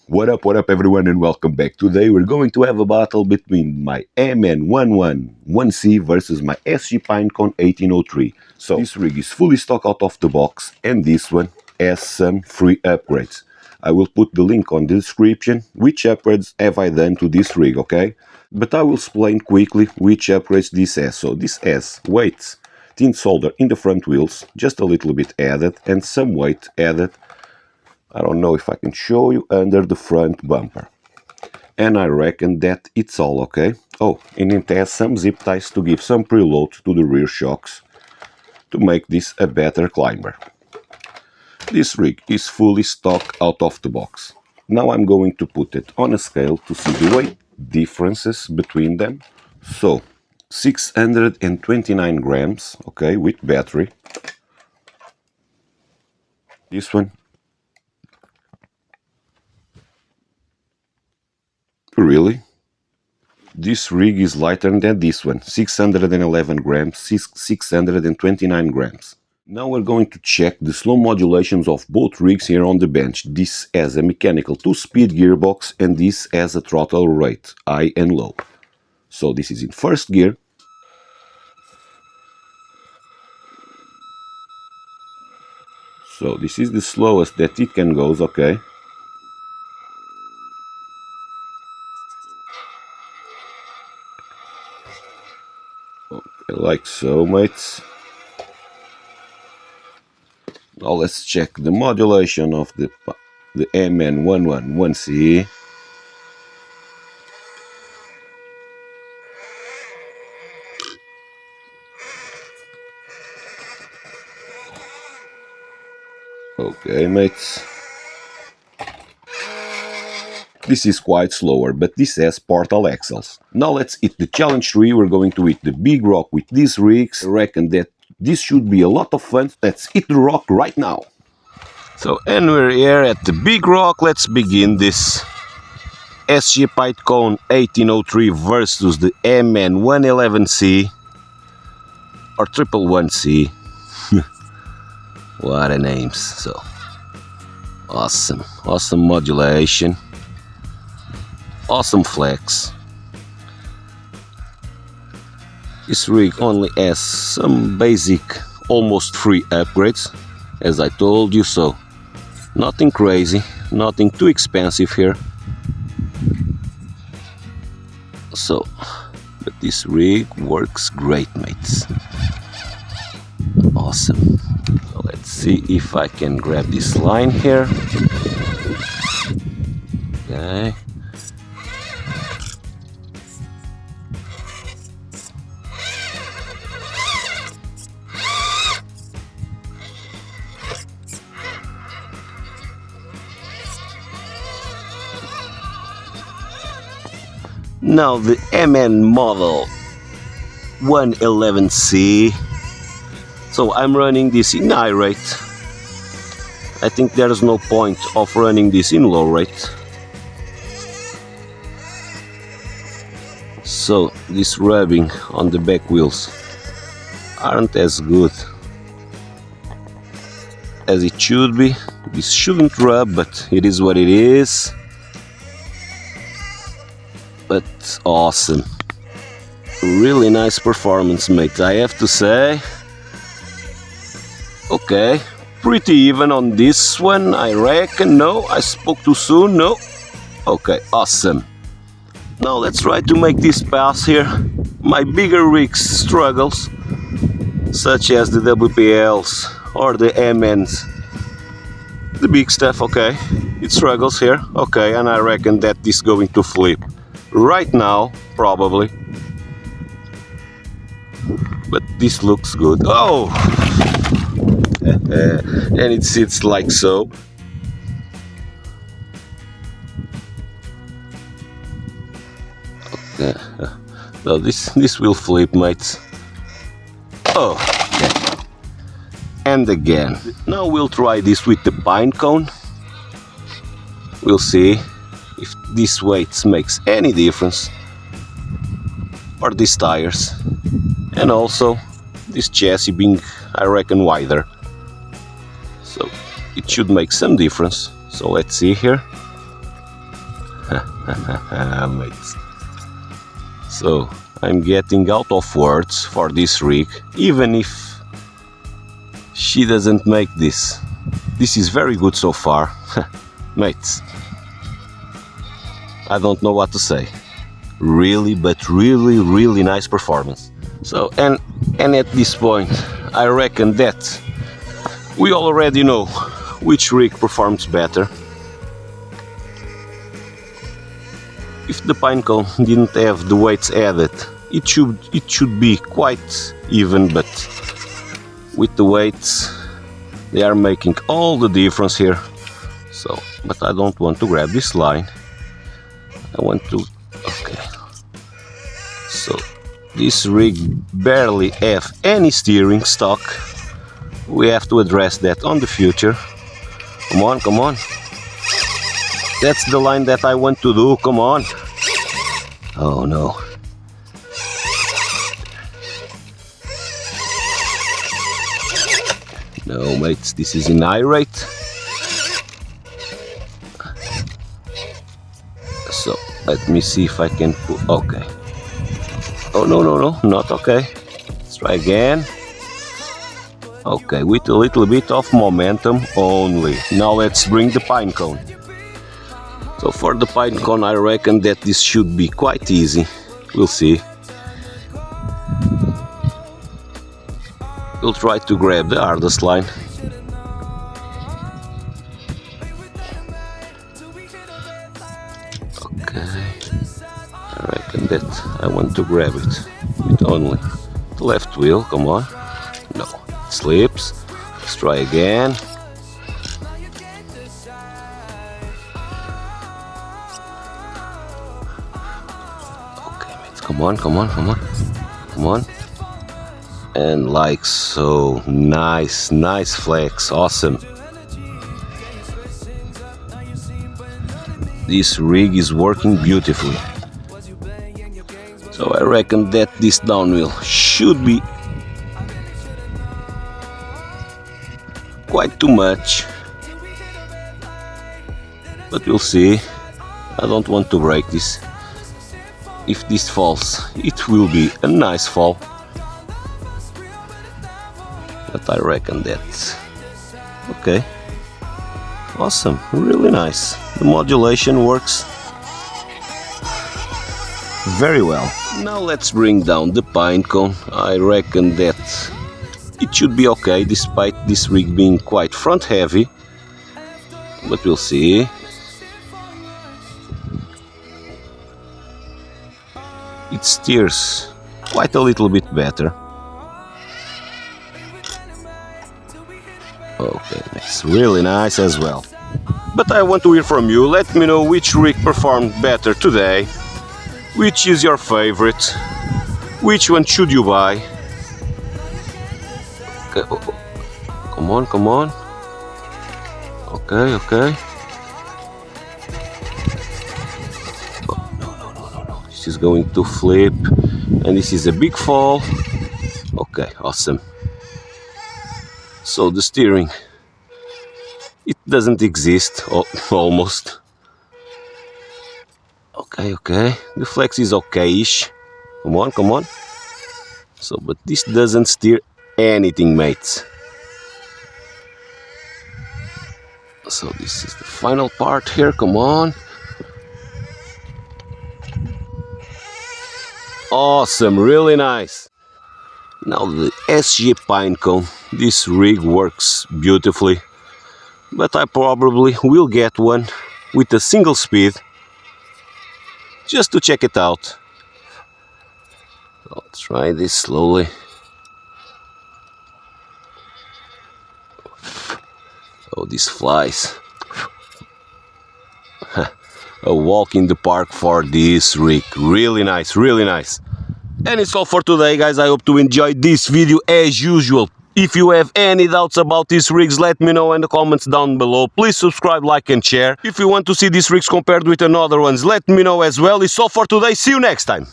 What up everyone, and welcome back. Today we're going to have a battle between my MN111C versus my SG Pinecone 1803. So this rig is fully stock out of the box, and this one has some free upgrades. I will put the link on the description which upgrades have I done to this rig, okay? But I will explain quickly which upgrades this has. So this has weights, thin solder in the front wheels, just a little bit added, and some weight added. I don't know if I can show you, under the front bumper. And I reckon that it's all, okay? Oh, and it has some zip ties to give some preload to the rear shocks to make this a better climber. This rig is fully stock out of the box. Now I'm going to put it on a scale to see the weight differences between them. So 629 grams, okay, with battery. This one, really? This rig is lighter than this one, 611 grams, 629 grams. Now we're going to check the slow modulations of both rigs here on the bench. This has a mechanical 2-speed gearbox and this has a throttle rate, high and low. So this is in first gear. So this is the slowest that it can go, okay? Like so, mates. Now let's check the modulation of the MN111C. Okay, mates. This is quite slower, but this has portal axles. Now let's hit the challenge 3. We're going to hit the big rock with these rigs. I reckon that this should be a lot of fun. Let's hit the rock right now. So, and we're here at the big rock. Let's begin this SG Pinecone 1803 versus the MN 111C or 111C. What a names. So awesome modulation, awesome flex. This rig only has some basic, almost free upgrades, as I told you, so nothing crazy, nothing too expensive here. So, but this rig works great, mates. Awesome. So let's see if I can grab this line here. Okay. Now the MN Model 111C. So I'm running this in high rate. I think there's no point of running this in low rate. So this rubbing on the back wheels aren't as good as it should be. This shouldn't rub, but it is what it is. But awesome. Really nice performance, mate, I have to say. Okay, pretty even on this one, I reckon. No, I spoke too soon. No. Okay, awesome. Now let's try to make this pass here. My bigger rigs struggles, such as the WPLs or the MNs, the big stuff. Okay, it struggles here. Okay, and I reckon that this is going to flip right now, probably. But this looks good. Oh! And it sits like so. Okay. So this will flip, mates. Oh, okay. And again. Now we'll try this with the Pinecone. We'll see if this weight makes any difference, or these tires, and also this chassis being, I reckon, wider. So it should make some difference. So let's see here. Mates. So, I'm getting out of words for this rig, even if she doesn't make this. This is very good so far. Mates, I don't know what to say. Really, but really, really nice performance. So, and at this point, I reckon that we already know which rig performs better. If the Pinecone didn't have the weights added, it should be quite even, but with the weights, they are making all the difference here. So, but I don't want to grab this line. I want to, okay. So, this rig barely have any steering stock. We have to address that on the future. Come on, come on. That's the line that I want to do, come on. Oh no. No, mates, this is in high rate. So, let me see if I can put, okay. Oh, no, no, no, not okay. Let's try again. Okay, with a little bit of momentum only. Now let's bring the Pinecone. So for the Pinecone, I reckon that this should be quite easy. We'll see. We'll try to grab the hardest line. Okay. I reckon that I want to grab it with only the left wheel. Come on. No. It slips. Let's try again. Come on, come on, come on, come on. And like so, nice, nice flex, awesome. This rig is working beautifully. So I reckon that this downwheel should be quite too much. But we'll see. I don't want to break this. If this falls, it will be a nice fall. But I reckon that... Okay. Awesome, really nice. The modulation works very well. Now let's bring down the Pinecone. I reckon that it should be okay, despite this rig being quite front heavy. But we'll see. It steers quite a little bit better. Okay, that's really nice as well. But I want to hear from you. Let me know which rig performed better today. Which is your favorite? Which one should you buy? Okay. Come on, come on. Okay, okay. This is going to flip, and this is a big fall. Okay, awesome. So the steering, it doesn't exist, almost. Okay, okay, the flex is okay-ish. Come on, come on. So, but this doesn't steer anything, mates. So this is the final part here, come on. Awesome, really nice. Now the SG Pinecone, this rig works beautifully, but I probably will get one with a single speed just to check it out. I'll try this slowly. Oh, these flies. A walk in the park for this rig. Really nice, really nice. And it's all for today, guys. I hope to enjoy this video as usual. If you have any doubts about these rigs, let me know in the comments down below. Please subscribe, like and share. If you want to see these rigs compared with another ones, let me know as well. It's all for today. See you next time.